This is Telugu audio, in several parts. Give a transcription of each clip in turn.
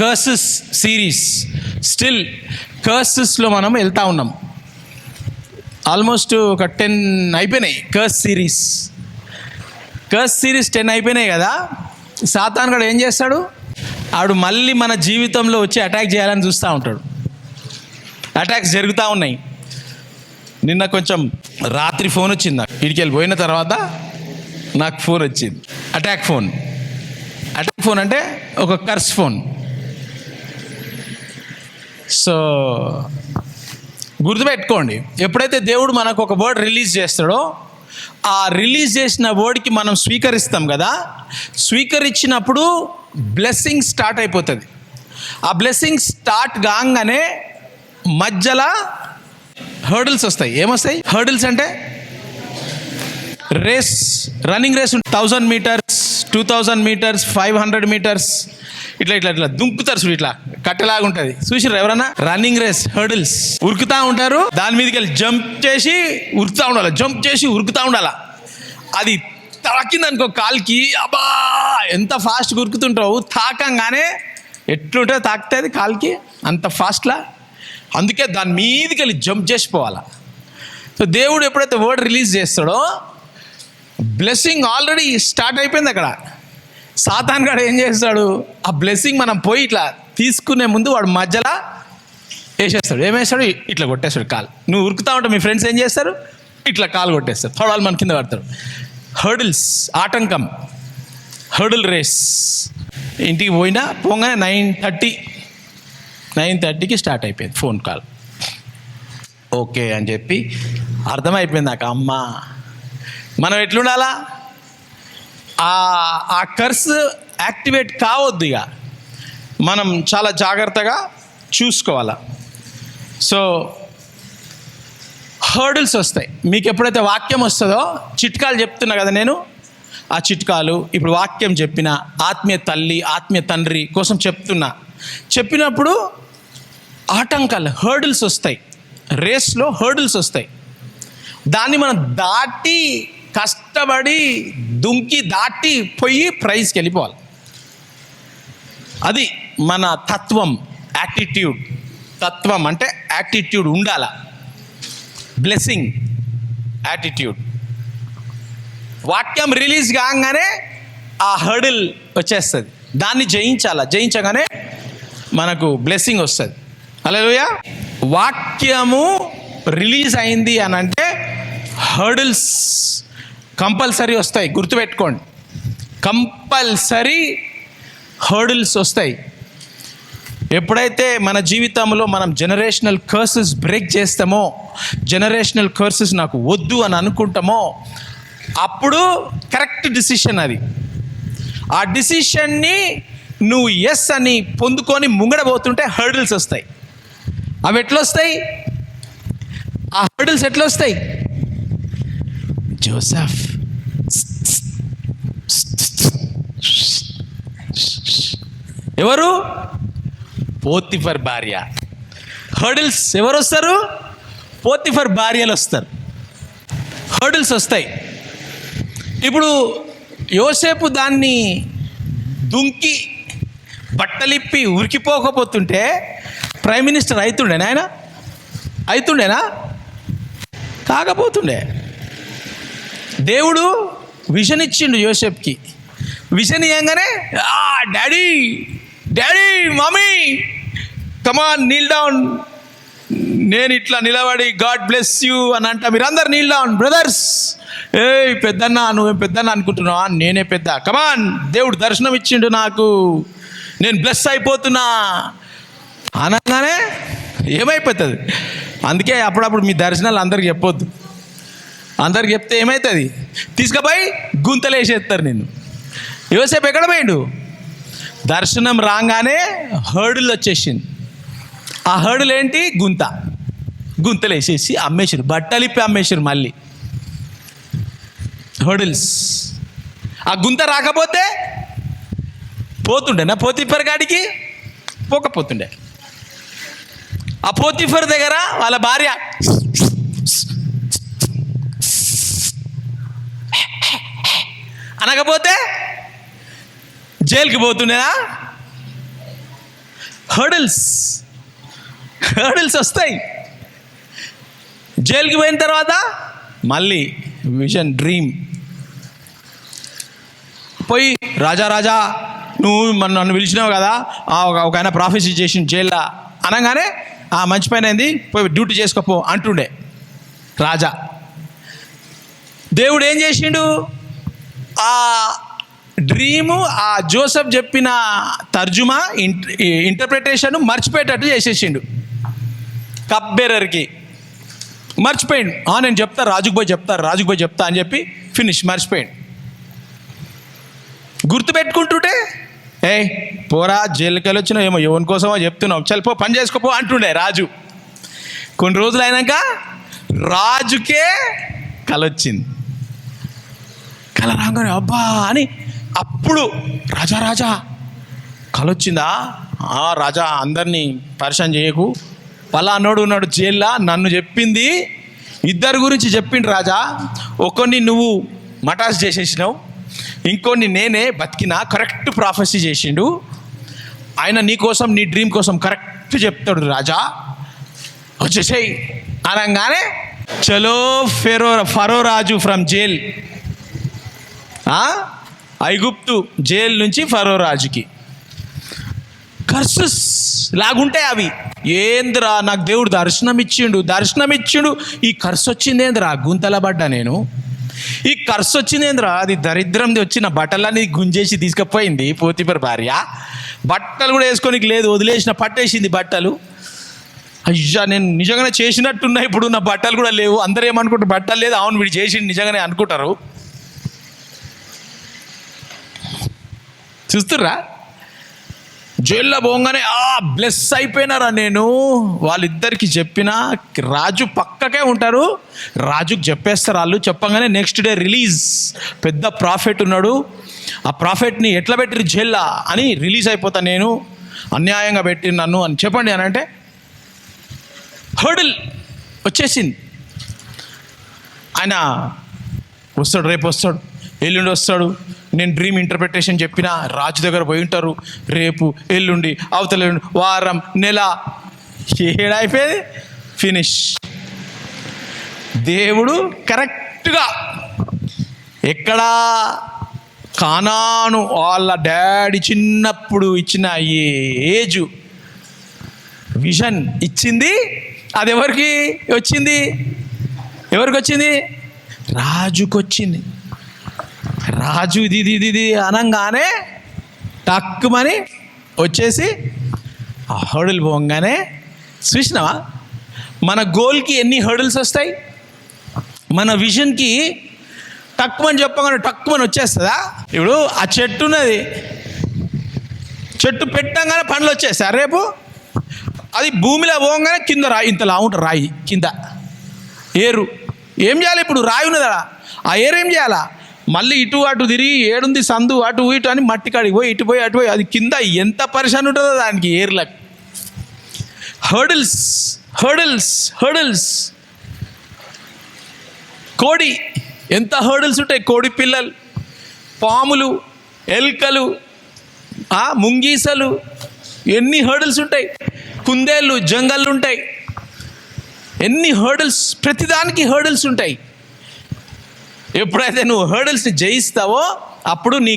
Curses series. స్టిల్ కర్సెస్లో మనం వెళ్తూ ఉన్నాం. ఆల్మోస్ట్ ఒక 10 అయిపోయినాయి కర్స్ సిరీస్ 10 అయిపోయినాయి కదా. సాతాను కూడా ఏం చేస్తాడు, ఆడు మళ్ళీ మన జీవితంలో వచ్చి అటాక్ చేయాలని చూస్తూ ఉంటాడు. అటాక్స్ జరుగుతూ ఉన్నాయి. నిన్న కొంచెం రాత్రి ఫోన్ వచ్చింది నాకు. ఇక్కడికి వెళ్ళి పోయిన తర్వాత నాకు ఫోన్ వచ్చింది, అటాక్ ఫోన్ అంటే ఒక కర్స్ ఫోన్. సో గుర్తుపెట్టుకోండి, ఎప్పుడైతే దేవుడు మనకు ఒక వర్డ్ రిలీజ్ చేస్తాడో, ఆ రిలీజ్ చేసిన వర్డ్కి మనం స్వీకరిస్తాం కదా. స్వీకరించినప్పుడు బ్లెస్సింగ్ స్టార్ట్ అయిపోతుంది. ఆ బ్లెస్సింగ్ స్టార్ట్ కాగానే మధ్యలో హర్డిల్స్ వస్తాయి. ఏమొస్తాయి హర్డిల్స్ అంటే? Race, running race 1000 metres, 2000 metres, 500 metres, ఇట్లా దుంకుతారు చూడు, ఇట్లా కట్టెలాగా ఉంటుంది. చూసిర్రు ఎవరన్నా? రన్నింగ్ రేస్, హర్డిల్స్ ఉరుకుతూ ఉంటారు. దాని మీదకి వెళ్ళి జంప్ చేసి ఉరుకుతూ ఉండాలి. అది తాకిందనుకో కాలుకి, అబ్బా ఎంత ఫాస్ట్గా ఉరుకుతుంటావు. తాకంగానే ఎట్లుంటుందో తాకుతుంది కాలుకి అంత ఫాస్ట్లా. అందుకే దాని మీదకి వెళ్ళి జంప్ చేసిపోవాలి. సో దేవుడు ఎప్పుడైతే వర్డ్ రిలీజ్ చేస్తాడో, బ్లెస్సింగ్ ఆల్రెడీ స్టార్ట్ అయిపోయింది అక్కడ. సాతాన్ గాడు ఏం చేస్తాడు, ఆ బ్లెస్సింగ్ మనం పోయి ఇట్లా తీసుకునే ముందు వాడు మధ్యలో వేసేస్తాడు. ఏమేస్తాడు? ఇట్లా కొట్టేస్తాడు కాలు. నువ్వు ఉరుకుతా ఉంటావు, మీ ఫ్రెండ్స్ ఏం చేస్తారు, ఇట్లా కాలు కొట్టేస్తారు, తొడాలు మన కింద పడతారు. హర్డిల్స్, ఆటంకం, హర్డిల్ రేస్. ఇంటికి పోగానే 9:30కి స్టార్ట్ అయిపోయింది ఫోన్ కాల్. ఓకే అని చెప్పి అర్థమైపోయింది నాకు. అమ్మ మనం ఎట్లుండాలా, ఆ కర్స్ యాక్టివేట్ కావద్దు. ఇక మనం చాలా జాగ్రత్తగా చూసుకోవాలా. సో హర్డిల్స్ వస్తాయి. మీకు ఎప్పుడైతే వాక్యం వస్తుందో, చిట్కాలు చెప్తున్నా కదా నేను, ఆ చిట్కాలు ఇప్పుడు వాక్యం చెప్పిన ఆత్మీయ తల్లి ఆత్మీయ తండ్రి కోసం చెప్పినప్పుడు ఆటంకాలు, హర్డిల్స్ వస్తాయి. రేస్లో హర్డిల్స్ వస్తాయి. దాన్ని మనం దాటి, కష్టపడి దాటి పోయి ప్రైజ్కి వెళ్ళిపోవాలి. అది మన తత్వం, యాటిట్యూడ్. తత్వం అంటే యాటిట్యూడ్ ఉండాల. Blessing attitude. వాక్యం రిలీజ్ కాగానే ఆ హర్డిల్ వచ్చేస్తుంది. దాన్ని జయించగానే మనకు బ్లెస్సింగ్ వస్తుంది. హల్లెలూయా. వాక్యము రిలీజ్ అయింది అని అంటే హర్డిల్స్ కంపల్సరీ వస్తాయి. గుర్తుపెట్టుకోండి, కంపల్సరీ హర్డిల్స్ వస్తాయి. ఎప్పుడైతే మన జీవితంలో మనం జనరేషనల్ కర్సెస్ బ్రేక్ చేస్తామో, జనరేషనల్ కర్సెస్ నాకు వద్దు అని అనుకుంటామో, అప్పుడు కరెక్ట్ డిసిషన్ అది. ఆ డిసిషన్ని నువ్వు ఎస్ అని పొందుకొని ముంగడబోతుంటే హర్డిల్స్ వస్తాయి. అవి ఎట్లా వస్తాయి? ఆ హర్డిల్స్ ఎట్లా వస్తాయి? జోసెఫ్ ఎవరు? పోతిఫర్ భార్య. హర్డిల్స్ ఎవరు వస్తారు? పోతిఫర్ భార్యలు వస్తారు. హర్డిల్స్ వస్తాయి. ఇప్పుడు యోసేపు దాన్ని దుంకి బట్టలిప్పి ఉరికిపోకపోతుంటే ప్రైమ్ మినిస్టర్ అవుతుండేనా? ఆయన అవుతుండేనా? కాకపోతుండే. దేవుడు విజన్ ఇచ్చిండు యోసేపుకి. విజన్ ఇవ్వగానే డాడీ మమ్మీ కమాన్ నీల్ డౌన్. నేను ఇట్లా నిలబడి గాడ్ బ్లెస్ యూ అని అంట. మీరందరు నీల్ డౌన్ బ్రదర్స్. పెద్దన్న, నువ్వేం పెద్దన్న అనుకుంటున్నావా? నేనే పెద్ద. కమాన్, దేవుడు దర్శనం ఇచ్చిండు నాకు, నేను బ్లెస్ అయిపోతున్నా అనగానే ఏమైపోతుంది. అందుకే అప్పుడప్పుడు మీ దర్శనాలు అందరికి చెప్పొద్దు. అందరికి చెప్తే ఏమవుతుంది, తీసుకుపోయి గుంతలేసేస్తారు నిన్ను. యోసేపు ఎక్కడ పోయిండు? దర్శనం రాగానే హర్డిల్ వచ్చేసింది. ఆ హర్డిల్ ఏంటి? గుంతలేసేసి అమ్మేసారు, బట్టలిప్పి అమ్మేసారు. మళ్ళీ హర్డిల్స్. ఆ గుంత రాకపోతే పోతుండేనా పోతిఫర్ గాడికి? పోకపోతుండే. ఆ పోతిఫర్ దగ్గర వాళ్ళ భార్య అనకపోతే జైలుకి పోతుండేనా? హర్డిల్స్ వస్తాయి. జైలుకి పోయిన తర్వాత మళ్ళీ విజన్, డ్రీమ్. పోయి రాజా నువ్వు నన్ను పిలిచినావు కదా, ఒక ఆయన ప్రాఫెసీ చేసిన జైల్లో అనగానే మంచి పైన అయింది, పోయి డ్యూటీ చేసుకోపో అంటుండే రాజా. దేవుడు ఏం చేసిండు, ఆ డ్రీము, ఆ జోసెఫ్ చెప్పిన తర్జుమా ఇంటర్ప్రిటేషన్ మర్చిపోయేటట్టు చేసేసిండు. కప్ బేరర్కి మర్చిపోయిండు. నేను చెప్తా, రాజుకు పోయి చెప్తా అని చెప్పి ఫినిష్, మర్చిపోయిండు. గుర్తుపెట్టుకుంటుంటే పోరా జైలుకి వెళ్ళి వచ్చినా ఏమో ఎవరి కోసమో చెప్తున్నావు, చల్పో పని చేసుకోపో అంటుండే రాజు. కొన్ని రోజులు అయినాక రాజుకే కల వచ్చింది. కల రాగానే అబ్బా అని, అప్పుడు రాజా కల వచ్చిందా, రాజా అందరినీ పరిచయం చేయకు, పలానోడు ఉన్నాడు జైల్లో, నన్ను చెప్పింది ఇద్దరు గురించి చెప్పిండు రాజా. ఒకరిని నువ్వు మటాస్ చేసేసినావు, ఇంకొన్ని నేనే బతికినా, కరెక్ట్ ప్రాఫెసీ చేసిండు ఆయన, నీ కోసం నీ డ్రీమ్ కోసం కరెక్ట్ చెప్తాడు రాజా, వచ్చేసేయి అనగానే చలో ఫరో రాజు ఫ్రమ్ జైల్, ఐగుప్తు జైలు నుంచి ఫరో రాజుకి. కర్సెస్ లాగుంటాయి అవి. ఏంద్రా నాకు దేవుడు దర్శనం ఇచ్చిండు, ఈ కర్సు వచ్చిందేంద్రా, గుంతలబడ్డా నేను, ఈ కర్సు వచ్చిందేంద్రా, అది దరిద్రంది వచ్చిన బట్టలన్నీ గుంజేసి తీసుకుపోయింది పోతిఫర్ భార్య. బట్టలు కూడా వేసుకోనికి లేదు, వదిలేసిన పట్టేసింది బట్టలు. అయ్యా నేను నిజంగానే చేసినట్టున్నా, ఇప్పుడు నా బట్టలు కూడా లేవు. అందరూ ఏమనుకుంటారు, బట్టలు లేదు, అవును వీడు చేసి నిజంగానే అనుకుంటారు. చూస్తుర్రా, జైల్లో పోగానే బ్లెస్ అయిపోయినారా నేను. వాళ్ళిద్దరికి చెప్పిన రాజు పక్కకే ఉంటారు, రాజుకు చెప్పేస్తారు వాళ్ళు. చెప్పగానే నెక్స్ట్ డే రిలీజ్, పెద్ద ప్రాఫిట్ ఉన్నాడు, ఆ ప్రాఫిట్ని ఎట్లా పెట్టిరు జైల్లో అని రిలీజ్ అయిపోతా నేను, అన్యాయంగా పెట్టి నన్ను అని చెప్పండి అని అంటే హర్డిల్ వచ్చేసింది. ఆయన వస్తాడు, రేపు వస్తాడు, ఎల్లుండి వస్తాడు. నేను డ్రీమ్ ఇంటర్ప్రిటేషన్ చెప్పిన రాజు దగ్గర పోయి ఉంటారు, రేపు ఎల్లుండి అవతల వారం నెల ఏడైపోయేది ఫినిష్. దేవుడు కరెక్ట్గా ఎక్కడా కానాను వాళ్ళ డాడీ చిన్నప్పుడు ఇచ్చిన ఏజు విజన్ ఇచ్చింది. అది ఎవరికి వచ్చింది, రాజుకు వచ్చింది. రాజు ఇది అనగానే టక్కుమని వచ్చేసి ఆ హర్డిల్ పోగానే, చూసినావా మన గోల్కి ఎన్ని హర్డిల్స్ వస్తాయి, మన విజన్కి టక్కుమని చెప్పగానే టక్కుమని వచ్చేస్తుందా. ఇప్పుడు ఆ చెట్టు ఉన్నది, చెట్టు పెట్టంగానే పండ్లు వచ్చేస్తాయి. రేపు అది భూమిలో పోగానే కింద రాయి, ఇంతలా ఉంటుంది రాయి కింద ఏరు. ఏం చేయాలి ఇప్పుడు, రాయి ఉన్నదా, ఆ ఏరు ఏం చేయాలా, మళ్ళీ ఇటు అటు తిరిగి ఏడుంది సందు అటు ఇటు అని మట్టి కాడికి పోయి ఇటు పోయి అటు పోయి, అది కింద ఎంత పరిశాన్ ఉంటుందో దానికి ఏర్లకు. హర్డిల్స్. కోడి ఎంత హర్డిల్స్ ఉంటాయి, కోడి పిల్లలు, పాములు, ఎలుకలు, ముంగీసలు, ఎన్ని హర్డిల్స్ ఉంటాయి, కుందేళ్ళు, జంగళ్ళు ఉంటాయి, ఎన్ని హర్డిల్స్, ప్రతిదానికి హర్డిల్స్ ఉంటాయి. ఎప్పుడైతే నువ్వు హర్డిల్స్ని జయిస్తావో అప్పుడు నీ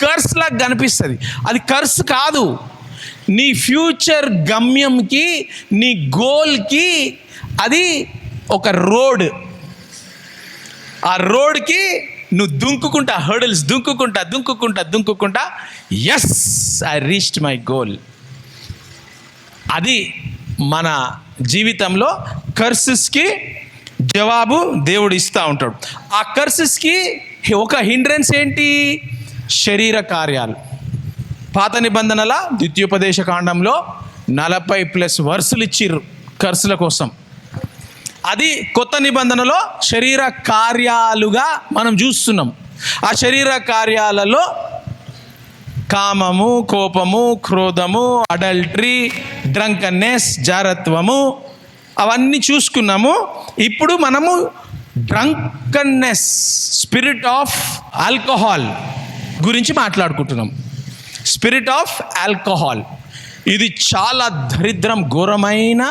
కర్స్ లాగా కనిపిస్తుంది. అది కర్స్ కాదు, నీ ఫ్యూచర్ గమ్యంకి, నీ గోల్కి అది ఒక రోడ్. ఆ రోడ్కి నువ్వు దుంకుకుంటా, హర్డిల్స్ దుంకుకుంటా as I reached my goal. అది మన జీవితంలో కర్సెస్కి జవాబు దేవుడు ఇస్తూ ఉంటాడు. ఆ కర్సెస్కి ఒక హిండ్రెన్స్ ఏంటి, శరీర కార్యాలు. పాత నిబంధనల ద్వితీయోపదేశ కాండంలో 40+ వర్సులు ఇచ్చిర్రు కర్సుల కోసం. అది కొత్త నిబంధనలో శరీర కార్యాలుగా మనం చూస్తున్నాం. ఆ శరీర కార్యాలలో కామము, కోపము, క్రోధము, అడల్టరీ, డ్రంకన్నెస్, జారత్వము, అవన్నీ చూసుకున్నాము. ఇప్పుడు మనము డ్రంకన్నెస్, స్పిరిట్ ఆఫ్ ఆల్కహాల్ గురించి మాట్లాడుకుంటున్నాం. స్పిరిట్ ఆఫ్ ఆల్కహాల్ ఇది చాలా దరిద్రం, ఘోరమైన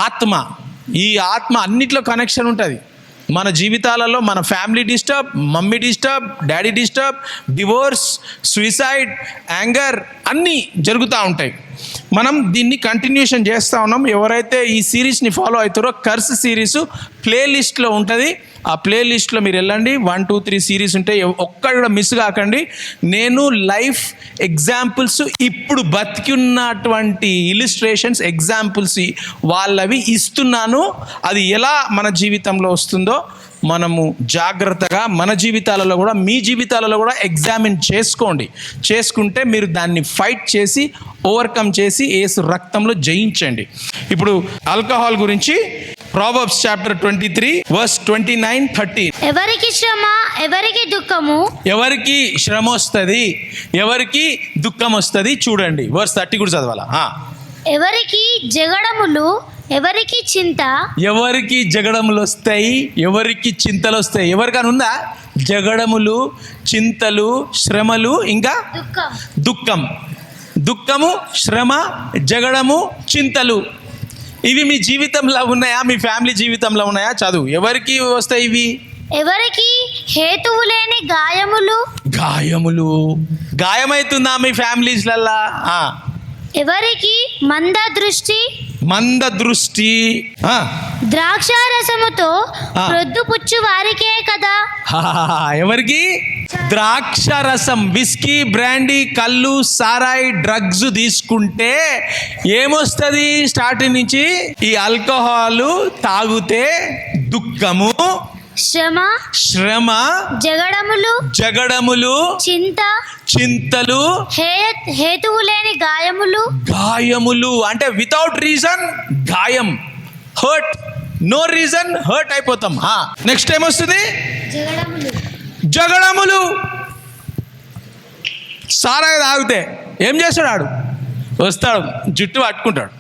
ఆత్మ. ఈ ఆత్మ అన్నిట్లో కనెక్షన్ ఉంటుంది. మన జీవితాలలో మన family disturb, mummy disturb, daddy disturb, divorce, suicide, anger అన్నీ జరుగుతూ ఉంటాయి. మనం దీన్ని కంటిన్యూషన్ చేస్తూ ఉన్నాం. ఎవరైతే ఈ సిరీస్ని ఫాలో అవుతారో కర్స్ సిరీస్ ప్లేలిస్ట్లో ఉంటుంది. ఆ ప్లేలిస్ట్లో మీరు వెళ్ళండి. 1, 2, 3 సిరీస్ ఉంటాయి. ఒక్కడు కూడా మిస్ కాకండి. నేను లైఫ్ ఎగ్జాంపుల్స్, ఇప్పుడు బతికి ఉన్నటువంటి ఇలిస్ట్రేషన్స్, ఎగ్జాంపుల్స్ వాళ్ళవి ఇస్తున్నాను. అది ఎలా మన జీవితంలో వస్తుందో మనము జాగ్రత్తగా మన జీవితాలలో కూడా, మీ జీవితాలలో కూడా ఎగ్జామిన్ చేసుకుంటే మీరు దాన్ని ఫైట్ చేసి ఓవర్కమ్ చేసి యేసు రక్తంలో జయించండి. ఇప్పుడు ఆల్కహాల్ గురించి Proverbs chapter 23 verse 29, 30. ఎవరికి శ్రమ, ఎవరికి దుఃఖము, ఎవరికి శ్రమ వస్తుంది, ఎవరికి దుఃఖం వస్తుంది చూడండి. వర్స్ 30 కూడా చదవాలా? ఎవరికి జగడములు, ఎవరికి చింత. ఎవరికి జగడములు వస్తాయి, ఎవరికి చింతలు వస్తాయి? ఎవరికైనా ఉందా జగడములు, చింతలు, శ్రమలు, ఇంకా దుఃఖము, శ్రమ, జగడము, చింతలు? ఇవి మీ జీవితంలో ఉన్నాయా? మీ ఫ్యామిలీ జీవితంలో ఉన్నాయా? చదువు. ఎవరికి వస్తాయి ఇవి? ఎవరికి హేతువు లేని గాయములు. గాయమవుతుందా మీ ఫ్యామిలీస్లల్లా? ఎవరికి మంద దృష్టి, ద్రాక్షారసముతో ప్రొద్దుపుచ్చు వారికే కదా. ఎవరికి? ద్రాక్షారసం, విస్కీ, బ్రాండీ, కళ్ళు, సారాయి, డ్రగ్స్ తీసుకుంటే ఏమొస్తుంది? స్టార్టింగ్ నుంచి ఈ ఆల్కహాల్ తాగితే దుఃఖము, శ్రమ, జగడములు, చింతలు, హేతువు లేని గాయములు. అంటే వితౌట్ రీజన్ గాయం, హర్ట్, నో రీజన్ హర్ట్ అయిపోతాం. నెక్స్ట్ టైం వస్తుంది జగడములు. సారాయి తాగితే ఏం చేస్తాడు? ఆడు వస్తాడు, జుట్టు పట్టుకుంటాడు.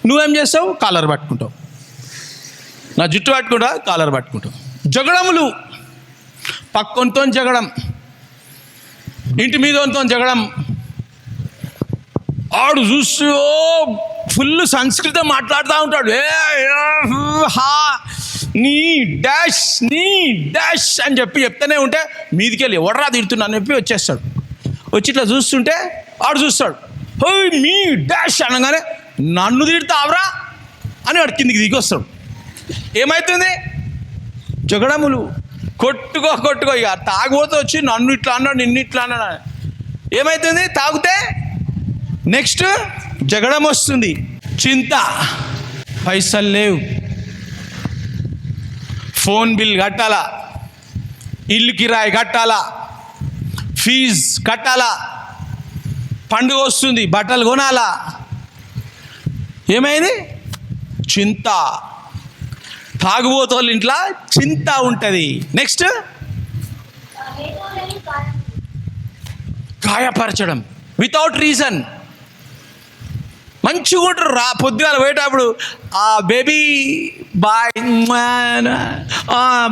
నువ్వేం చేస్తావు? కాలర్ పట్టుకుంటావు. నా జుట్టు పట్టుకుంటా, కాలర్ పట్టుకుంటావు. జగడములు, పక్కొంతో జగడం, ఇంటి మీదతో జగడం. ఆడు చూస్తూ ఫుల్ సంస్కృతం మాట్లాడుతూ ఉంటాడు. నీ డాష్ అని చెప్తూనే ఉంటే మీదికి వెళ్ళి ఎవడరా తిడుతున్నా అని చెప్పి వచ్చేస్తాడు. వచ్చి ఇట్లా చూస్తుంటే ఆడు చూస్తాడు, మీ డాష్ అనగానే నన్ను తిడతావురా అని వాడు కిందికి దిగి వస్తాడు. ఏమవుతుంది? జగడములు, కొట్టుకో. ఇక తాగుబోతూ వచ్చి నన్ను ఇట్లా అన్నాడు, నిన్ను ఇట్లా అన్నాడు. ఏమవుతుంది? తాగితే నెక్స్ట్ జగడం వస్తుంది. చింత, పైసలు లేవు, ఫోన్ బిల్ కట్టాలా, ఇల్లు కిరాయి కట్టాలా, ఫీజు కట్టాలా, పండుగ వస్తుంది బట్టలు కొనాలా. ఏమైంది? చింత. తాగుబోతోళ్ళ ఇంట్లో చింత ఉంటుంది. నెక్స్ట్ గాయపరచడం వితౌట్ రీజన్. మంచిగా ఉంటారు పొద్దుగాల పోయేటప్పుడు, బేబీ బాయ్,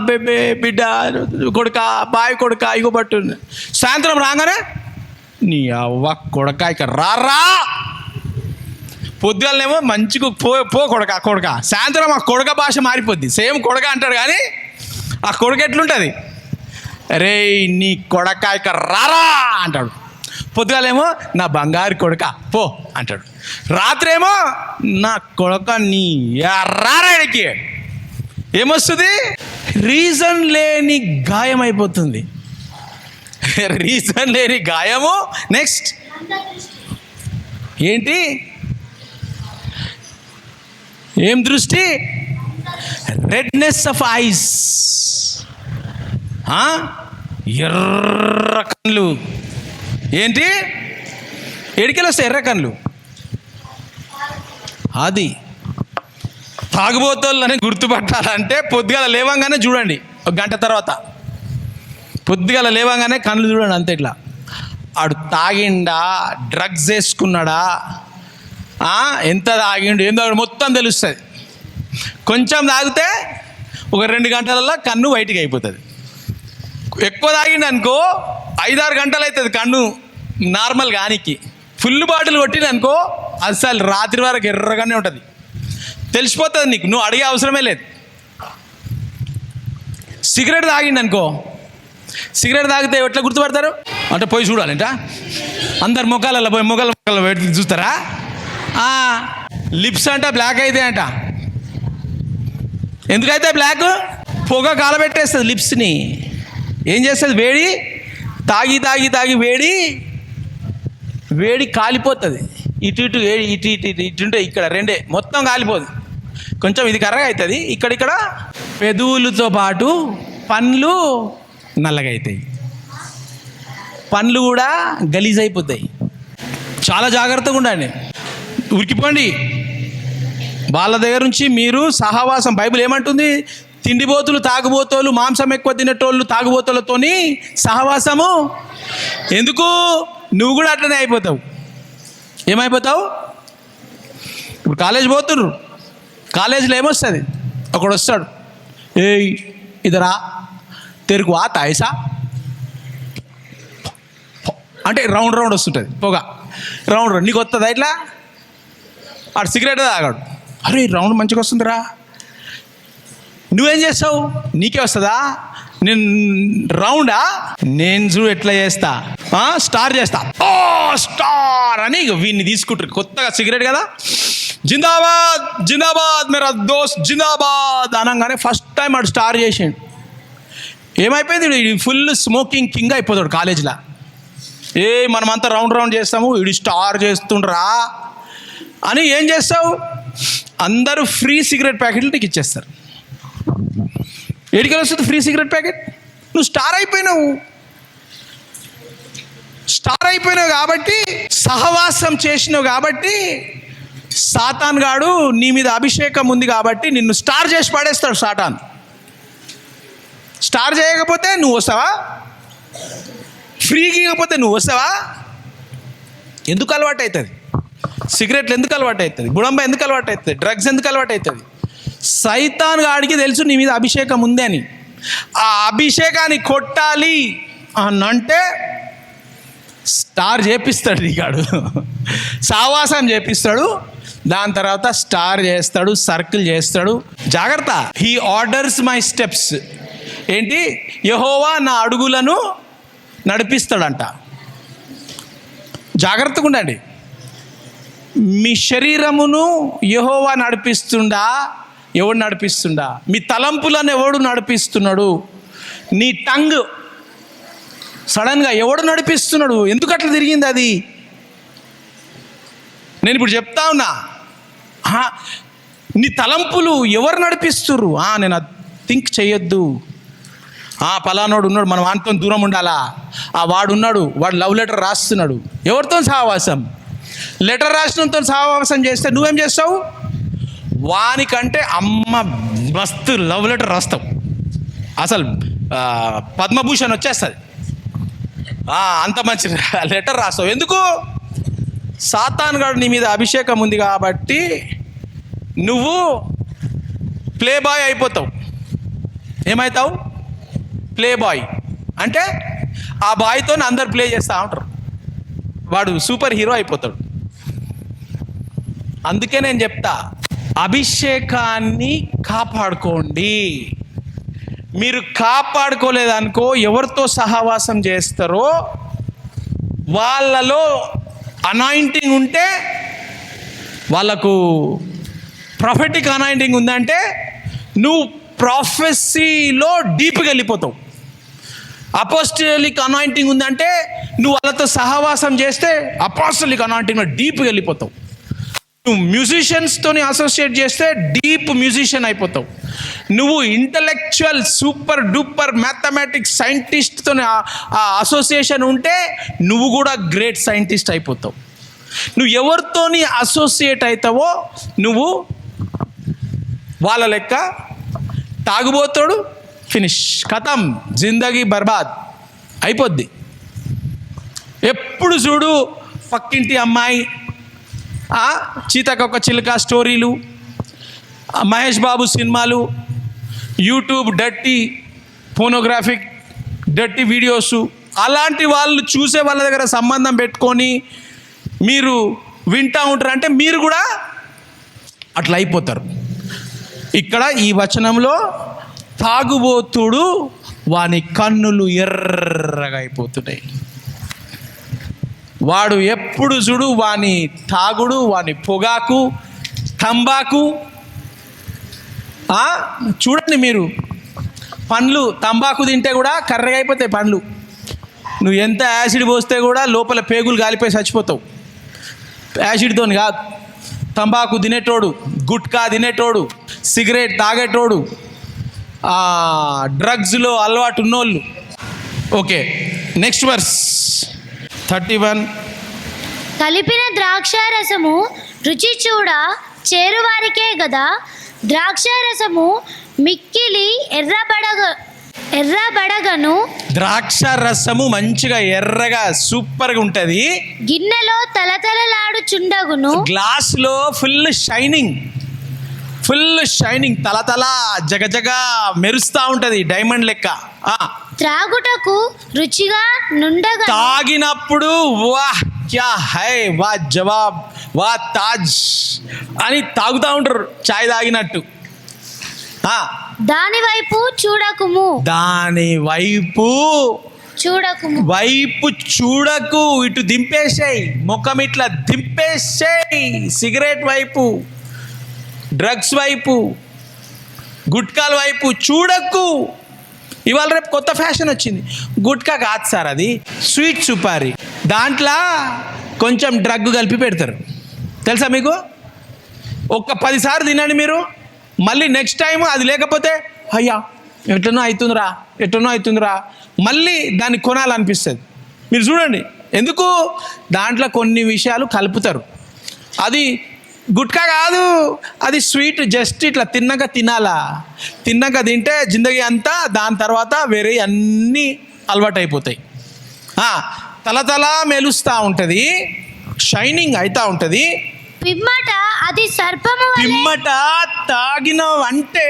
బేబీ బిడ్డ, కొడుక బాయ్, కొడుక ఇగో పట్టు. సాయంత్రం రాగానే నీ అవ్వ కొడక ఇక రారా. పొద్దుగాలనేమో మంచిగా పో కొడక. సాయంత్రం ఆ కొడక భాష మారిపోద్ది. సేమ్ కొడక అంటాడు కానీ ఆ కొడక ఎట్లుంటుంది? రే నీ కొడక ఇక రారా అంటాడు. పొద్దుగాలేమో నా బంగారు కొడక పో అంటాడు. రాత్రి ఏమో నా కొడక నీ రారాడికి. ఏమొస్తుంది? రీజన్ లేని గాయం అయిపోతుంది. రీజన్ లేని గాయము. నెక్స్ట్ ఏంటి? ఏం దృష్టి? రెడ్నెస్ ఆఫ్ ఐస్, ఎర్ర కళ్ళు. ఏంటి? ఎడికెళ్ళి వస్తాయి ఎర్ర కళ్ళు? అది తాగుబోతోళ్ళని గుర్తుపట్టాలంటే పొద్దుగాల లేవంగానే చూడండి. ఒక గంట తర్వాత పొద్దుగాల లేవంగానే కళ్ళు చూడండి. అంతే ఇట్లా ఆడు తాగిండా, డ్రగ్స్ వేసుకున్నాడా, ఎంత తాగిండు, ఏం తాగాడు మొత్తం తెలుస్తుంది. కొంచెం తాగితే ఒక 2 గంటలలో కన్ను బయటికి అయిపోతుంది. ఎక్కువ తాగిండు అనుకో 5-6 గంటలు అవుతుంది కన్ను నార్మల్ గానికి ఫుల్ బాటిల్ కొట్టిన అనుకో అసలు రాత్రి వరకు ఎర్రగానే ఉంటుంది, తెలిసిపోతుంది నీకు, నువ్వు అడిగే అవసరమే లేదు. సిగరెట్ తాగిండి అనుకో, సిగరెట్ తాగితే ఎట్లా గుర్తుపడతారు అంటే పోయి చూడాలంట, అందరు ముఖాలలో పోయి ముఖాలలో పెట్టి చూస్తారా? లిప్స్ అంట బ్లాక్ అయితే అంట, ఎందుకైతే బ్లాక్? పొగ కాలబెట్టేస్తుంది లిప్స్ని. ఏం చేస్తుంది? వేడి తాగి తాగి తాగి వేడి కాలిపోతుంది. ఇటు ఇటు ఇటు ఇటు ఇటు ఇటుంటే ఇక్కడ రెండే మొత్తం కాలిపోదు, కొంచెం ఇది కర్రగా అవుతుంది, ఇక్కడ పెదవులతో పాటు పండ్లు నల్లగా అవుతాయి, పండ్లు కూడా గలీజ్ అయిపోతాయి. చాలా జాగ్రత్తగా ఉండండి, ఉరికిపోండి వాళ్ళ దగ్గర నుంచి. మీరు సహవాసం, బైబిల్ ఏమంటుంది? తిండిబోతులు, తాగుబోతోళ్ళు, మాంసం ఎక్కువ తినేటోళ్ళు తాగుబోతులతోని సహవాసము ఎందుకు? నువ్వు కూడా అట్లనే అయిపోతావు. ఏమైపోతావు? ఇప్పుడు కాలేజ్ పోతుర్రు, కాలేజీలో ఏమొస్తుంది? ఒకడు వస్తాడు, ఏయ్ ఇదరా తెరుకు తాయిసా అంటే రౌండ్ రౌండ్ వస్తుంటుంది పొగ, రౌండ్ రౌండ్. నీకు వస్తుందా ఇట్లా? ఆడు సిగరెట్ తాగాడు, అరే రౌండ్ మంచిగా వస్తుందిరా. నువ్వేం చేస్తావు? నీకే వస్తుందా? నేను రౌండా, నేను చూడు ఎట్లా చేస్తా, స్టార్ చేస్తా, ఓ స్టార్ అని వీడిని తీసుకుంటారు. కొత్తగా సిగరెట్ కదా, జిందాబాద్ జిందాబాద్ మేరా దోస్త్ జిందాబాద్ అనగానే ఫస్ట్ టైం ఆడు స్టార్ చేసిండు. ఏమైపోయింది? ఫుల్ స్మోకింగ్ కింగ్ అయిపోతాడు కాలేజీలో. మనమంతా రౌండ్ రౌండ్ చేస్తాము, వీడు స్టార్ చేస్తుండ్రా అని ఏం చేస్తావు? అందరూ ఫ్రీ సిగరెట్ ప్యాకెట్లు నీకు ఇచ్చేస్తారు. ఎడికలు వస్తుంది ఫ్రీ సిగరెట్ ప్యాకెట్? నువ్వు స్టార్ అయిపోయినావు కాబట్టి, సహవాసం చేసినావు కాబట్టి, సాతాన్ గాడు నీ మీద అభిషేకం ఉంది కాబట్టి నిన్ను స్టార్ చేసి పడేస్తాడు సాతాన్. స్టార్ చేయకపోతే నువ్వు వస్తావా? ఫ్రీగా ఇవ్వకపోతే నువ్వు వస్తావా? ఎందుకు అలవాటు అవుతుంది? సిగరెట్లు ఎందుకు అలవాటు అవుతుంది? గుడంబ ఎందుకు అలవాటు అవుతుంది? డ్రగ్స్ ఎందుకు అలవాటు అవుతుంది? సైతాన్ గాడికి తెలుసు నీ మీద అభిషేకం ఉంది అని. ఆ అభిషేకాన్ని కొట్టాలి అని అంటే స్టార్ చేపిస్తాడు నీగాడు, సావాసం చేపిస్తాడు, దాని తర్వాత స్టార్ చేస్తాడు, సర్కిల్ చేస్తాడు. జాగ్రత్త, హీ ఆర్డర్స్ మై స్టెప్స్. ఏంటి? యెహోవా నా అడుగులను నడిపిస్తాడంట. జాగ్రత్తగా ఉండండి. మీ శరీరమును యెహోవా నడిపిస్తుండా? ఎవడు నడిపిస్తుండా? మీ తలంపులను ఎవడు నడిపిస్తున్నాడు? నీ టంగ్ సడన్గా ఎవడు నడిపిస్తున్నాడు? ఎందుకు అట్లా తిరిగింది అది? నేను ఇప్పుడు చెప్తా ఉన్నా, నీ తలంపులు ఎవరు నడిపిస్తుర్రు? నేను థింక్ చేయొద్దు, పలానాడు ఉన్నాడు, మనం వానితో దూరం ఉండాలా, వాడు ఉన్నాడు, వాడు లవ్ లెటర్ రాస్తున్నాడు. ఎవరితో సహవాసం? లెటర్ రాసినంతో సహవాసం చేస్తే నువ్వేం చేస్తావు? వానికంటే అమ్మ మస్తు లవ్ లెటర్ రాస్తావు, అసలు పద్మభూషణ్ వచ్చేస్తుంది, అంత మంచి లెటర్ రాస్తావు. ఎందుకు? సాతాన్ గాడు నీ మీద అభిషేకం ఉంది కాబట్టి నువ్వు ప్లే బాయ్ అయిపోతావు. ఏమవుతావు? ప్లే బాయ్ అంటే ఆ బాయ్తో అందరు ప్లే చేస్తూ ఉంటారు, వాడు సూపర్ హీరో అయిపోతాడు. అందుకే నేను చెప్తా, అభిషేకాన్ని కాపాడుకోండి. మీరు కాపాడుకోలేదనుకో, ఎవరితో సహవాసం చేస్తారో వాళ్ళలో అనాయింటింగ్ ఉంటే, వాళ్ళకు ప్రొఫెటిక్ అనాయింటింగ్ ఉందంటే నువ్వు ప్రాఫెసీలో డీప్గా వెళ్ళిపోతావు. అపోస్టలిక్ అనాయింటింగ్ ఉందంటే నువ్వు వాళ్ళతో సహవాసం చేస్తే అపోస్టలిక్ అనాయింటింగ్లో డీప్గా వెళ్ళిపోతావు. నువ్వు మ్యూజిషియన్స్తోని అసోసియేట్ చేస్తే డీప్ మ్యూజిషియన్ అయిపోతావు. నువ్వు ఇంటలెక్చువల్ సూపర్ డూపర్ మ్యాథమెటిక్స్ సైంటిస్ట్తో అసోసియేషన్ ఉంటే నువ్వు కూడా గ్రేట్ సైంటిస్ట్ అయిపోతావు. నువ్వు ఎవరితోని అసోసియేట్ అవుతావో నువ్వు వాళ్ళ లెక్క తాగుబోతాడు, ఫినిష్, ఖతం, జిందగీ బర్బాద్ అయిపోద్ది. ఎప్పుడు చూడు పక్కింటి అమ్మాయి, చీతకొక చిలుక స్టోరీలు, మహేష్ బాబు సినిమాలు, యూట్యూబ్ డర్టీ పోనోగ్రాఫిక్ డర్టీ వీడియోసు, అలాంటి వాళ్ళు చూసే వాళ్ళ దగ్గర సంబంధం పెట్టుకొని మీరు వింటూ ఉంటారు అంటే మీరు కూడా అట్లా అయిపోతారు. ఇక్కడ ఈ వచనంలో తాగుబోతుడు వాని కన్నులు ఎర్రగా అయిపోతున్నాయి. వాడు ఎప్పుడు చూడు వాని తాగుడు, వాని పొగాకు, తంబాకు. చూడండి మీరు, పండ్లు తంబాకు తింటే కూడా కర్రగా అయిపోతాయి పండ్లు. నువ్వు ఎంత యాసిడ్ పోస్తే కూడా లోపల పేగులు గాలిపోయి చచ్చిపోతావు. యాసిడ్తో కాదు, తంబాకు తినేటోడు, గుట్కా తినేటోడు, సిగరెట్ తాగేటోడు, డ్రగ్స్లో అలవాటు ఉన్నోళ్ళు. Okay, next verse 31. కలిపిన ద్రాక్షారసము రుచి చూడ చేరువారికే గదా, ద్రాక్షారసము మిక్కిలి ఎర్రబడగను. ద్రాక్ష రసము మంచిగా ఎర్రగా సూపర్గా ఉంటుంది. గిన్నెలో తలతలలాడుచుండగును. గ్లాస్లో ఫుల్ షైనింగ్ తలతల జగజగ మెరుస్తూ ఉంటుంది, డైమండ్ లెక్క. త్రాగుటకు రుచిగా నుండగా, తాగినప్పుడు వాహ్ క్యా హై, వా జవాబ్, వా తాజ్ అని తాగుతూ ఉంటారు చాయ్ తాగినట్టు. దాని వైపు చూడకుము, చూడకు, ఇటు దింపేసాయి ముఖం, ఇట్లా దింపేసాయి. సిగరెట్ వైపు, డ్రగ్స్ వైపు, గుట్కాల వైపు చూడకు. ఇవాళ రేపు కొత్త ఫ్యాషన్ వచ్చింది. గుట్కా కాదు సార్, అది స్వీట్ సుపారీ. దాంట్లో కొంచెం డ్రగ్ కలిపి పెడతారు, తెలుసా మీకు? ఒక్క 10 సార్లు తినండి మీరు, మళ్ళీ నెక్స్ట్ టైం అది లేకపోతే అయ్యా ఎట్లనో అవుతుందిరా మళ్ళీ దాన్ని కొనాలనిపిస్తుంది. మీరు చూడండి, ఎందుకు దాంట్లో కొన్ని విషయాలు కలుపుతారు. అది గుట్కా కాదు, అది స్వీట్. జస్ట్ ఇట్లా తిన్నాక తింటే జిందగీ అంతా, దాని తర్వాత వేరే అన్నీ అలవాటు అయిపోతాయి. తలతల మెలుస్తూ ఉంటుంది, షైనింగ్ అవుతూ ఉంటుంది. పిమ్మట అది పిమ్మట తాగిన అంటే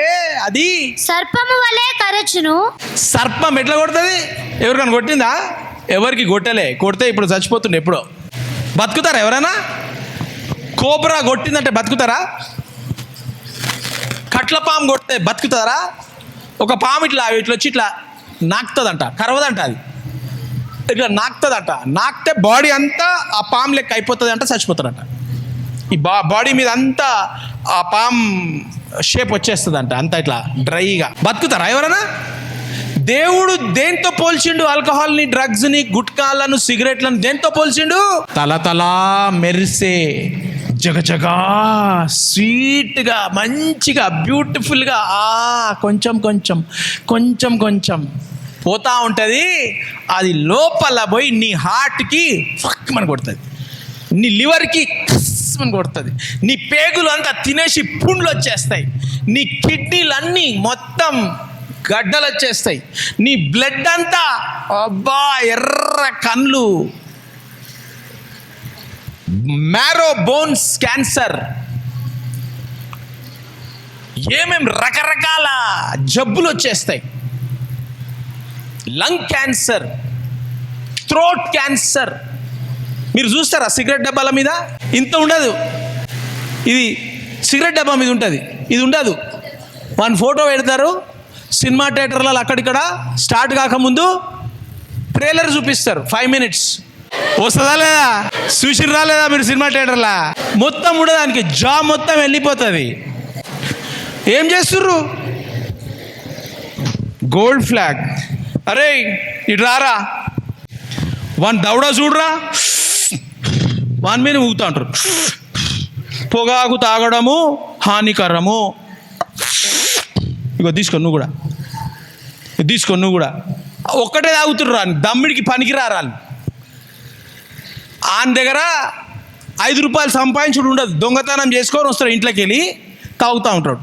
అది సర్పము వలె కరచును. సర్పం ఎట్లా కొడుతుంది? ఎవరికైనా కొట్టిందా? ఎవరికి కొట్టలే. కొడితే ఇప్పుడు చచ్చిపోతుండే. ఎప్పుడో బతుకుతారా ఎవరైనా? కోబ్రా కొట్టిందంటే బతుకుతారా? కట్ల పాము కొడితే బతుకుతారా? ఒక పాము ఇట్లా వచ్చి ఇట్లా నాకుతుందంట, కరవదంట, అది ఇట్లా నాకుతుందంట. నాకితే బాడీ అంతా ఆ పాము లెక్క అయిపోతుంది అంట, చచ్చిపోతాడంట. ఈ బాడీ మీద అంతా ఆ పామ్ షేప్ వచ్చేస్తుందంట, అంతా ఇట్లా డ్రైగా. బతుకుతారా ఎవరైనా? దేవుడు దేంతో పోల్చిండు? ఆల్కహాల్ని, డ్రగ్స్ని, గుట్కాలను, సిగరెట్లను దేంతో పోల్చిండు? తలతలా మెరిసే, జగజగా స్వీట్గా, మంచిగా, బ్యూటిఫుల్గా కొంచెం పోతా ఉంటుంది. అది లోపల పోయి నీ హార్ట్కి ఫక్ అని కొడుతుంది, నీ లివర్కి అని కొడుతుంది, నీ పేగులు అంతా తినేసి పుండ్లు వచ్చేస్తాయి, నీ కిడ్నీలన్నీ మొత్తం గడ్డలు వచ్చేస్తాయి, నీ బ్లడ్ అంతా అబ్బా ఎర్ర కళ్ళు, మ్యారో బోన్స్ క్యాన్సర్, రకరకాల జబ్బులు వచ్చేస్తాయి. Lung cancer, throat cancer. మీరు చూస్తారా సిగరెట్ డబ్బాల మీద? ఇంత ఉండదు, ఇది సిగరెట్ డబ్బా మీద ఉంటుంది, ఇది ఉండదు. వన్ ఫోటో పెడతారు సినిమా థియేటర్లలో, అక్కడిక్కడ స్టార్ట్ కాకముందు ట్రైలర్ చూపిస్తారు 5 minutes. వస్తుందా లేదా? చూసిర్రా లేదా మీరు సినిమా థియేటర్లా? మొత్తం ఉండదానికి జా మొత్తం వెళ్ళిపోతుంది. ఏం చేస్తుర్రు? Gold flag. అరే ఇటు రారా, వన్ దౌడా చూడరా, వాని మీద ఊగుతూ ఉంటారు. పొగాకు తాగడము హానికరము. ఇగో తీసుకో నువ్వు కూడా ఒక్కటే తాగుతుర్రా, దమ్మిడికి పనికి రారాలు. ఆయన దగ్గర 5 రూపాయలు సంపాదించుడు ఉండదు, దొంగతనం చేసుకొని వస్తాడు, ఇంట్లోకి వెళ్ళి తాగుతూ ఉంటాడు.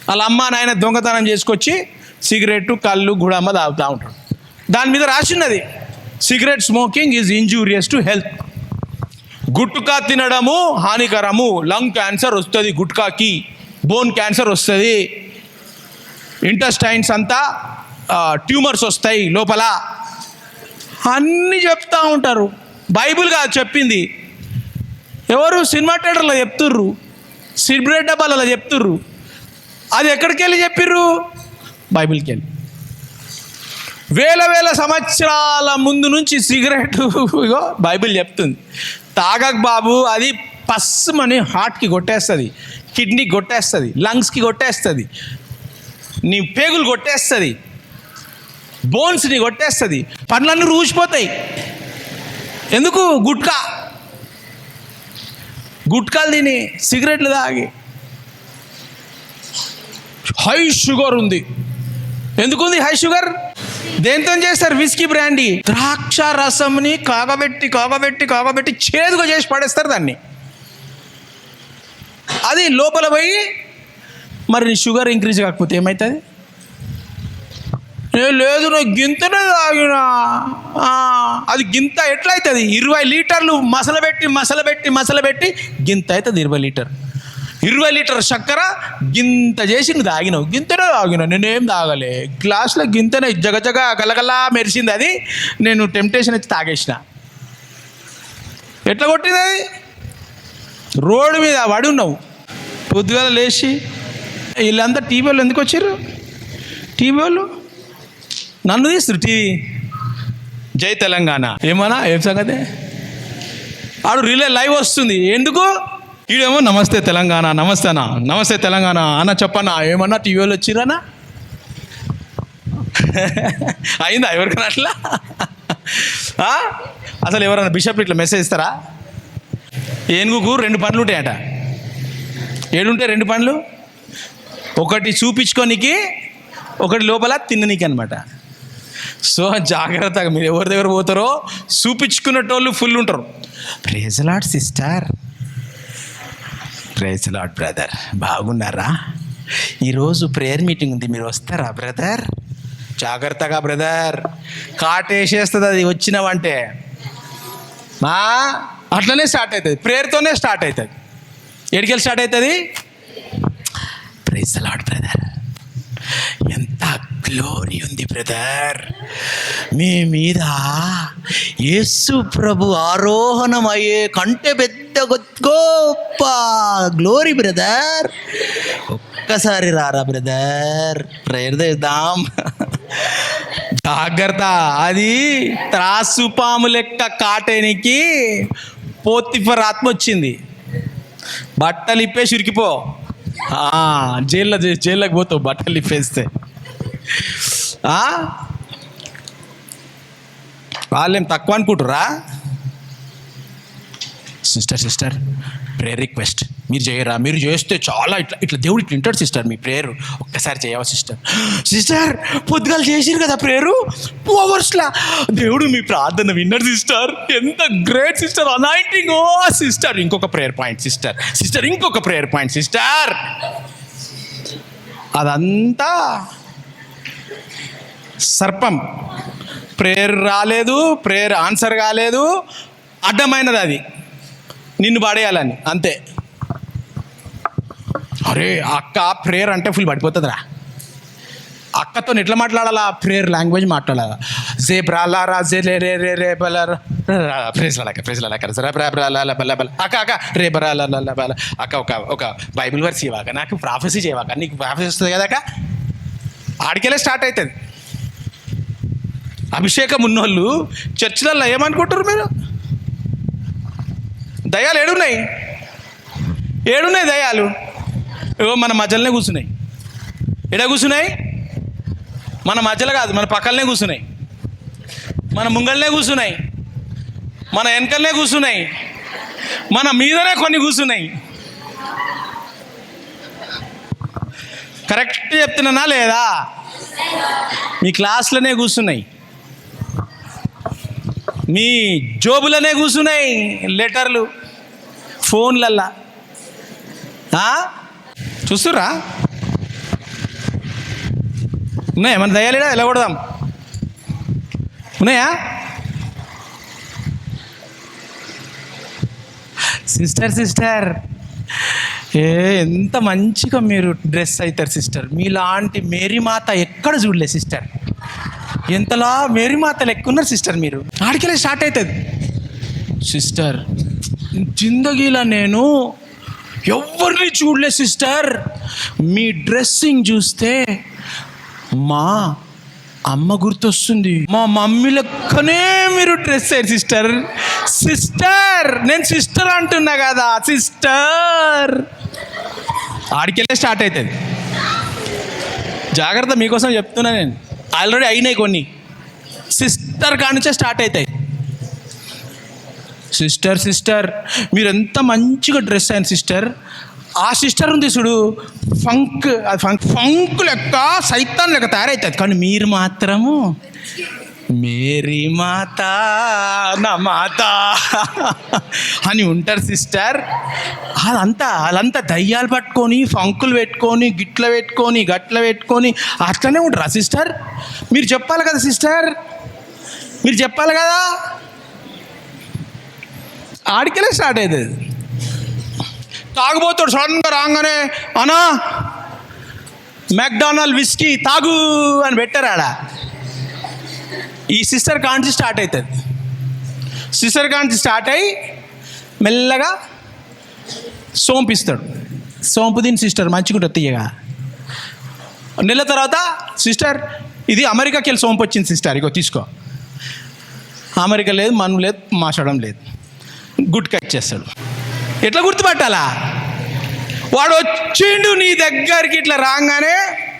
వాళ్ళ అమ్మ నాయన దొంగతనం చేసుకొచ్చి సిగరెట్టు, కళ్ళు, గుడమ్మ తాగుతూ ఉంటాడు. దాని మీద రాసిన్నది, cigarette smoking is injurious to health. Gutka తినడము హానికరము, లంగ్ క్యాన్సర్ వస్తుంది గుట్కాకి, బోన్ క్యాన్సర్ వస్తుంది, ఇంటెస్టైన్స్ అంతా ట్యూమర్స్ వస్తాయి లోపల. అన్నీ చెప్తా ఉంటారు. బైబిల్ కాదు చెప్పింది, ఎవరు సినిమా థియేటర్లో చెప్తుర్రు, సిగరెట్ డబ్బాలలో చెప్తుర్రు. అది ఎక్కడికి వెళ్ళి చెప్పిర్రు? బైబిల్కి వెళ్ళి. వేల వేల సంవత్సరాల ముందు నుంచి సిగరెట్ ఇగో బైబిల్ చెప్తుంది, తాగక బాబు, అది పస్సుమని హార్ట్కి కొట్టేస్తుంది, కిడ్నీకి కొట్టేస్తుంది, లంగ్స్కి కొట్టేస్తుంది, నీ పేగులు కొట్టేస్తుంది, బోన్స్ని కొట్టేస్తుంది, పండ్లన్నీ రూచిపోతాయి. ఎందుకు? గుట్కాలు తిని, సిగరెట్లు తాగి. హై షుగర్ ఉంది. ఎందుకుంది హై షుగర్? దేంతో చేస్తారు? విస్కీ బ్రాండీ, ద్రాక్ష రసంని కాగబెట్టి చేదుగా చేసి పడేస్తారు దాన్ని. అది లోపల పోయి మరి నీ షుగర్ ఇంక్రీజ్ కాకపోతే ఏమవుతుంది? లేదు నువ్వు గింతనే తాగినా, అది గింత ఎట్లయితుంది? 20 లీటర్లు మసలబెట్టి గింత అవుతుంది. 20 లీటర్ 20 లీటర్ చక్కెర గింత చేసి నువ్వు తాగినావు. గింతనే తాగినావు, నేనేం తాగలే, గ్లాస్లో గింతనే జగజగ గలగలా మెరిసింది. అది నేను టెంప్టేషన్ వచ్చి తాగేసిన. ఎట్లా కొట్టింది అది? రోడ్డు మీద పడి ఉన్నావు. పొద్దుగాల లేచి వీళ్ళంతా టీవీ వాళ్ళు ఎందుకు వచ్చారు? టీవీ వాళ్ళు నన్ను తీస్తారు. టీవీ జై తెలంగాణ ఏమన్నా ఏం సంగతి? ఆడు రిలే లైవ్ వస్తుంది. ఎందుకు? ఈడేమో నమస్తే తెలంగాణ, నమస్తే తెలంగాణ అన్న చెప్పన్నా, ఏమన్నా టీవీ వాళ్ళు వచ్చిరన్నా? అయిందా ఎవరికైనా అట్లా? అసలు ఎవరైనా బిషప్ ఇట్లా మెసేజ్ ఇస్తారా? ఏనుగుకు 2 పనులు ఉంటాయట. ఏడుంటే 2 పనులు, ఒకటి చూపించుకోనికి, ఒకటి లోపల తిన్ననికి అనమాట. సో జాగ్రత్తగా మీరు ఎవరి దగ్గర పోతారో చూపించుకునేటోళ్ళు ఫుల్ ఉంటారు. Praise lord sister, praise lord brother, బాగున్నారా? ఈరోజు ప్రేయర్ మీటింగ్ ఉంది, మీరు వస్తారా బ్రదర్? జాగ్రత్తగా బ్రదర్, కాటేసేస్తుంది అది వచ్చినావంటే. అట్లనే స్టార్ట్ అవుతుంది, ప్రేయర్తోనే స్టార్ట్ అవుతుంది. ఎడికెళ్ళి స్టార్ట్ అవుతుంది? ప్రైజ్ లార్డ్ బ్రదర్, ఎంత గ్లోరీ ఉంది బ్రదర్ మీ మీద. యేసు ప్రభు ఆరోహణం అయ్యే కంటే పెద్ద గొప్ప గ్లోరీ బ్రదర్. ఒక్కసారి రారా బ్రదర్, ప్రేయర్ చేద్దాం. జాగ్రత్త, అది త్రాసు పాము లెక్క కాటేనికి పోతిఫర్ ఆత్మ వచ్చింది. బట్టలు ఇప్పేసి ఉరికిపో, జైల్లోకి పోతావు బట్టలు ఇప్పేస్తే. వాళ్ళేం తక్కువ అనుకుంటురా? సిస్టర్ ప్రేయర్ రిక్వెస్ట్ మీరు చేయరా? మీరు చేస్తే చాలా ఇట్లా దేవుడు ఇట్లా వింటాడు సిస్టర్. మీ ప్రేయర్ ఒక్కసారి చేయవా సిస్టర్? పొద్దుగాలు చేసిరు కదా ప్రేయరు 2 అవర్స్లా, దేవుడు మీ ప్రార్థన విన్నాడు సిస్టర్. ఎంత గ్రేట్ సిస్టర్, అనాయింటింగ్. ఓ సిస్టర్, ఇంకొక ప్రేయర్ పాయింట్ సిస్టర్, ఇంకొక ప్రేయర్ పాయింట్ సిస్టర్. అదంతా సర్పం. ప్రేయర్ రాలేదు, ప్రేయర్ ఆన్సర్ కాలేదు, అడ్డమైనది అది, నిన్ను పడేయాలని అంతే. అరే అక్క ప్రేయర్ అంటే ఫుల్ పడిపోతుందిరా. అక్కతో ఎట్లా మాట్లాడాలా? ప్రేయర్ లాంగ్వేజ్ మాట్లాడాలా? జేబ్రాలారా జే రే రే రే బలరా అక్క రే బరాల అక్క ఒక బైబిల్ వర్స్ ఇవ్వక, నాకు ప్రాఫెసీ చేయవాక, నీకు ప్రాఫెసీ వస్తుంది కదా అక్క. ఆడికెళ్ళే స్టార్ట్ అవుతుంది. అభిషేకం ఉన్నోళ్ళు చర్చిలలో ఏమనుకుంటారు మీరు? దయ్యాలు ఏడున్నాయి దయ్యాలు? మన మధ్యలోనే కూర్చున్నాయి. ఎడ కూర్చున్నాయి? మన మధ్యలో కాదు, మన పక్కలనే కూర్చున్నాయి, మన ముంగల్నే కూర్చున్నాయి, మన వెనకలనే కూర్చున్నాయి, మన మీదనే కొన్ని కూర్చున్నాయి. కరెక్ట్ చెప్తున్నానా లేదా? మీ క్లాస్లోనే కూర్చున్నాయి, మీ జోబులనే కూర్చున్నాయి లెటర్లు, ఫోన్లల్లా. చూస్తురా? ఉన్నాయా మన దయ్యాలేడా? ఎలా కొడదాం? ఉన్నాయా? సిస్టర్ ఎంత మంచిగా మీరు డ్రెస్ అవుతారు సిస్టర్. మీలాంటి మేరీ మాత ఎక్కడ చూడలే సిస్టర్. ఎంతలా మేరీ మాత లెక్కున్నారు సిస్టర్ మీరు. ఆడికెళ్ళి స్టార్ట్ అవుతుంది. సిస్టర్ జిందగీలో నేను ఎవరిని చూడలే సిస్టర్, మీ డ్రెస్సింగ్ చూస్తే మా అమ్మ గుర్తొస్తుంది, మా మమ్మీ లెక్కనే మీరు డ్రెస్ అయ్యారు సిస్టర్. సిస్టర్ నేను సిస్టర్ అంటున్నా కదా సిస్టర్. ఆడికెళ్ళే స్టార్ట్ అవుతుంది. జాగ్రత్త, మీకోసం చెప్తున్నా నేను. ఆల్రెడీ అయినాయి కొన్ని. సిస్టర్ కానించే స్టార్ట్ అవుతాయి. సిస్టర్ సిస్టర్ మీరు ఎంత మంచిగా డ్రెస్ అయ్యారు సిస్టర్. ఆ సిస్టర్ ఉంది చూడు, ఫంక్ ఫంక్ లెక్క సైతాన్ లెక్క తయారవుతుంది. కానీ మీరు మాత్రము మేరీ మాత నా మాత అని ఉంటారు సిస్టర్. వాళ్ళంతా దయ్యాలు పట్టుకొని ఫంకులు పెట్టుకొని గిట్ల పెట్టుకొని గట్ల పెట్టుకొని అట్లనే ఉంటారా సిస్టర్? మీరు చెప్పాలి కదా సిస్టర్, మీరు చెప్పాలి కదా. ఆడికెళ్ళే స్టార్ట్ అవుతుంది. తాగుబోతాడు సడన్గా రాగానే అనా మెక్డానల్డ్ విస్కీ తాగు అని పెట్టారు ఆడ. ఈ సిస్టర్ కాంచి స్టార్ట్ అవుతుంది. సిస్టర్ కాంచి స్టార్ట్ అయ్యి మెల్లగా సోంపు ఇస్తాడు. సోంపు దీని సిస్టర్ మంచిగా తీయగా. నెల తర్వాత సిస్టర్ ఇది అమెరికాకి వెళ్ళి సోంపు వచ్చింది సిస్టర్, ఇగో తీసుకో. అమెరికా లేదు, మనం లేదు, మాట్లాడడం లేదు, గుడ్ కట్ చేస్తాడు. ఎట్లా గుర్తుపట్టాలా? వాడు వచ్చిండు నీ దగ్గరికి ఇట్లా రాగానే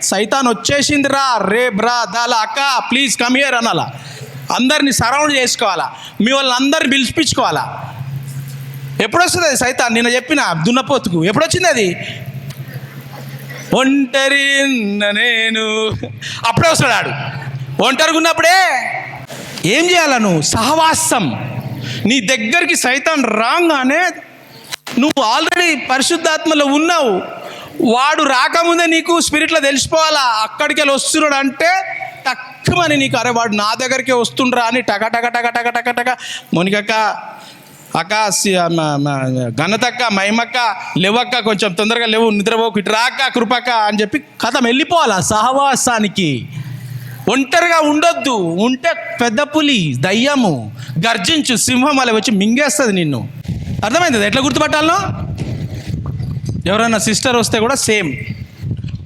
సైతాన్ వచ్చేసింది రా రే బ్రా దాలా అక్క ప్లీజ్ కమ్ హియర్ అనాలా. అందరినీ సరౌండ్ చేసుకోవాలా, మీ వాళ్ళని అందరిని పిలిపించుకోవాలా. ఎప్పుడు వస్తుంది అది సైతాన్? నిన్న చెప్పిన దున్నపోతుకు ఎప్పుడు వచ్చింది అది? ఒంటరి నేను అప్పుడే వస్తాడు ఆడు. ఒంటరిగా ఉన్నప్పుడే ఏం చేయాల నువ్వు? సహవాసం. నీ దగ్గరికి సైతాన్ రాగానే నువ్వు ఆల్రెడీ పరిశుద్ధాత్మలో ఉన్నావు. వాడు రాకముందే నీకు స్పిరిట్లో తెలిసిపోవాలా. అక్కడికి వెళ్ళి వస్తున్నాడు అంటే తక్కువని నీకు, అరే వాడు నా దగ్గరికి వస్తుండ్రా అని టక టక టక టక టక టక మోనికక్క అక్క ఘనతక్క మహిమక్క లేవక్క కొంచెం తొందరగా లేవు, నిద్రపోకు, ఇటు రాక కృపక్క అని చెప్పి కథం వెళ్ళిపోవాలా సహవాసానికి. ఒంటరిగా ఉండొద్దు. ఉంటే పెద్ద పులి దయ్యము గర్జించు సింహం అలా వచ్చి మింగేస్తుంది నిన్ను. అర్థమైంది ఎట్లా గుర్తుపట్టాలనో? ఎవరైనా సిస్టర్ వస్తే కూడా సేమ్,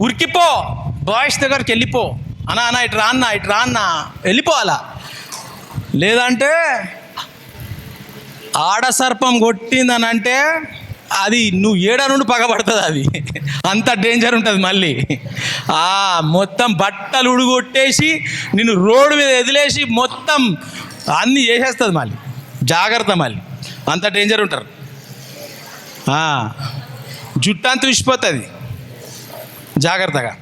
ఉరికిపో, బాయ్స్ దగ్గరికి వెళ్ళిపో, అన్నా ఇటు రాన్నా ఇటు రాన్నా వెళ్ళిపోవాలా. లేదంటే ఆడ సర్పం కొట్టిందని అంటే అది నువ్వు ఏడా నుండి పగబడుతుంది. అది అంత డేంజర్ ఉంటుంది. మళ్ళీ మొత్తం బట్టలు ఉడుగొట్టేసి నిన్ను రోడ్డు మీద వదిలేసి మొత్తం అన్నీ చేసేస్తుంది. మళ్ళీ జాగ్రత్త, మళ్ళీ అంత డేంజర్ ఉంటారు. జుట్టంతా చూసిపోతుంది, జాగ్రత్తగా.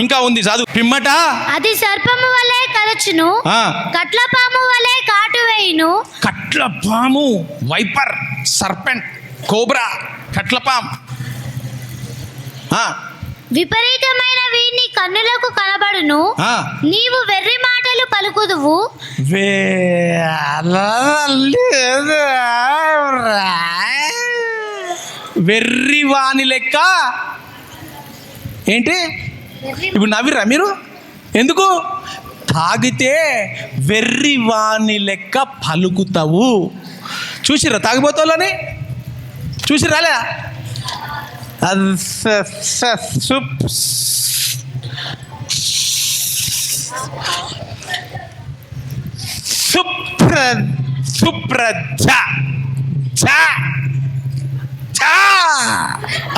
ఇంకా ఉంది చదువు. పిమ్మట అది సర్పము వలె కరచును, కట్ల పాము వలె కాటు వేయును. కట్ల పాము, వైపర్, సర్పెంట్, కోబ్రా, కట్ల పాము. విపరీతమైన వీని కన్నులకు కనబడును. నీవు వెర్రి మాటలు పలుకుదువు. వెర్రి వాణి లెక్క ఏంటి? ఇప్పుడు నవ్విరా మీరు? ఎందుకు? తాగితే వెర్రి వాణి లెక్క పలుకుతావు. చూసిరా తాగిపోతావులని? చూసిరాలే?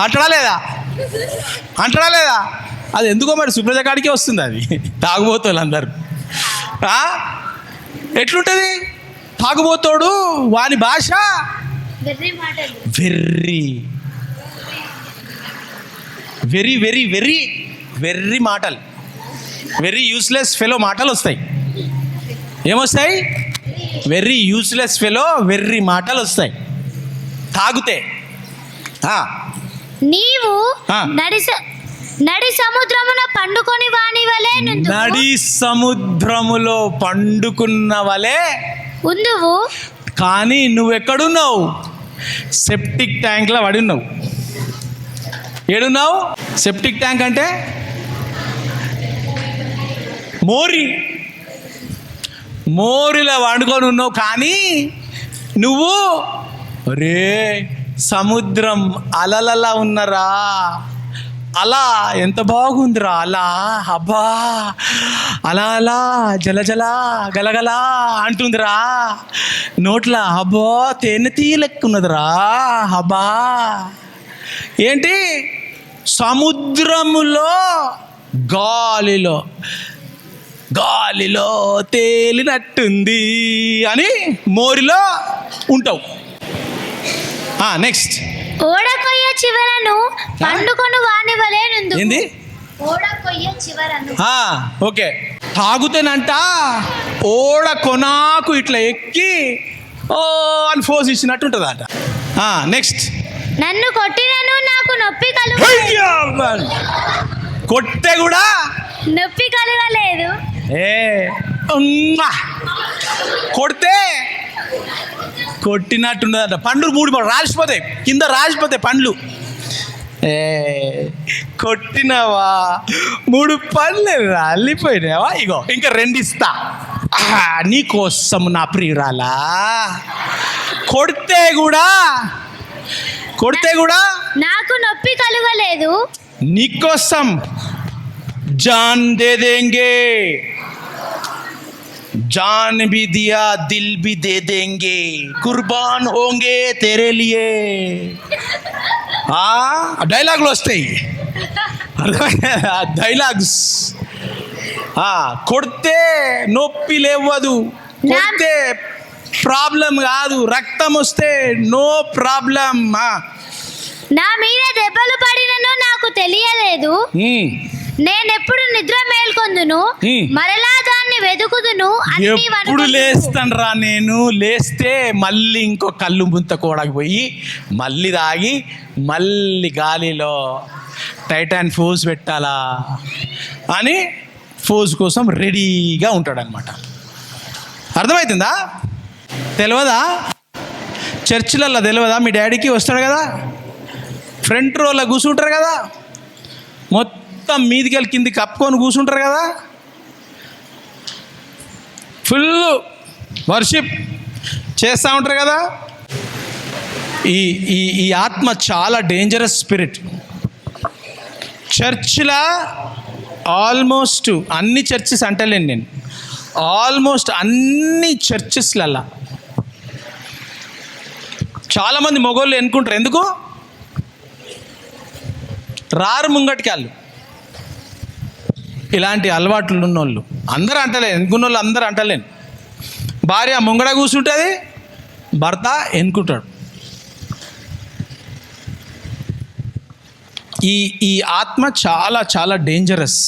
అంటడా లేదా? అది ఎందుకో మరి సుప్రజ కాడికే వస్తుంది. అది తాగుబోతోళ్ళు అందరు. ఎట్లుంటుంది? తాగుబోతోడు వాని భాష వెర్రి వెరీ వెరీ వెరీ వెర్రి మాటలు, వెరీ యూస్లెస్ ఫెలో మాటలు వస్తాయి. ఏమొస్తాయి? వెరీ యూస్లెస్ ఫెలో వెర్రి మాటలు వస్తాయి తాగుతే. నీవు నడి సముద్రమున పండుకొని వాని వలె నడి సముద్రములో పండుకున్న వలె ఉందువు. కానీ నువ్వెక్కడున్నావు? సెప్టిక్ ట్యాంక్లో పడి ఉన్నావు. ఏడున్నావు? సెప్టిక్ ట్యాంక్ అంటే మోరి. మోరిలో వండుకొని ఉన్నావు, కానీ నువ్వు రే సముద్రం అలలలా ఉన్నరా, అలా ఎంత బాగుందిరా, అలా అబ్బా అలా అలా జలజల గలగల అంటుందిరా, నోట్ల అబ్బా తేనె తీలెక్కున్నదిరా, అబ్బా ఏంటి సముద్రములో గాలిలో తేలినట్టుంది అని మోరిలో ఉంటావు. నెక్స్ట్ ఓడకొయ్య చివరను పండుకొను వాని వలె నుండు. ఏంది? ఓడకొయ్య చివరను. ఓకే, తాగుతానంట ఓడ కొనాకు ఇట్లా ఎక్కి ఓ అని ఫోర్స్ ఇచ్చినట్టు ఉంటుంది అంట. నెక్స్ట్ నన్ను కొట్టినను నాకు నొప్పి కలుగు. కొట్టే కూడా నొప్పి కలగలేదు. కొడితే కొట్టినట్టున్నదంట. పండ్లు రాలిపోతాయి, కింద రాలిపోతాయి పండ్లు. కొట్టినవా 3 పండ్లు రాలిపోయినావా, ఇగో ఇంకా 2 ఇస్తా నీ కోసం నా ప్రియురాలా. కొడితే కూడా నాకు నొప్పి కలుగలేదు. నీకోసం जान दे देंगे, जान भी दिया दिल भी दे देंगे, कुर्बान होंगे तेरे लिए. డైలాగులు వస్తాయి, డైలాగ్స్. కొడితే నొప్పి లేవదు, కొడితే ప్రాబ్లం కాదు, రక్తం వస్తే నో ప్రాబ్లం. నా మీద దెబ్బలు పడినను నాకు తెలియలేదు. నేనెప్పుడు నిద్ర మేల్కొందును, మరలా దాన్ని వెతుకుదును. ఎప్పుడు లేస్తానరా నేను, లేస్తే మళ్ళీ ఇంకో కళ్ళు ముంత కూడకి పోయి మళ్ళీ తాగి మళ్ళీ గాలిలో టైటాన్ ఫోజ్ పెట్టాలా అని ఫోజ్ కోసం రెడీగా ఉంటాడనమాట. అర్థమవుతుందా? తెలియదా? చర్చిలల్లో తెలియదా? మీ డాడీకి వస్తాడు కదా, ఫ్రంట్ రోలో కూర్చుంటారు కదా, మొత్తం మీదికి వెళ్ళి కిందికి కప్పుకొని కూర్చుంటారు కదా, ఫుల్ వర్షిప్ చేస్తూ ఉంటారు కదా. ఈ ఆత్మ చాలా డేంజరస్ స్పిరిట్. చర్చిలో ఆల్మోస్ట్ అన్ని చర్చెస్ అంటలేను నేను, ఆల్మోస్ట్ అన్ని చర్చెస్లల్లా చాలామంది మగోళ్ళు ఎన్నుకుంటారు. ఎందుకు రారు ముంగటికి వాళ్ళు? ఇలాంటి అలవాట్లు ఉన్నోళ్ళు అందరూ అంటలేను, ఎన్నుకున్న వాళ్ళు అందరూ అంటలేను. భార్య ముంగడ కూర్చుంటుంది, భర్త ఎన్నుకుంటాడు. ఈ ఆత్మ చాలా చాలా డేంజరస్.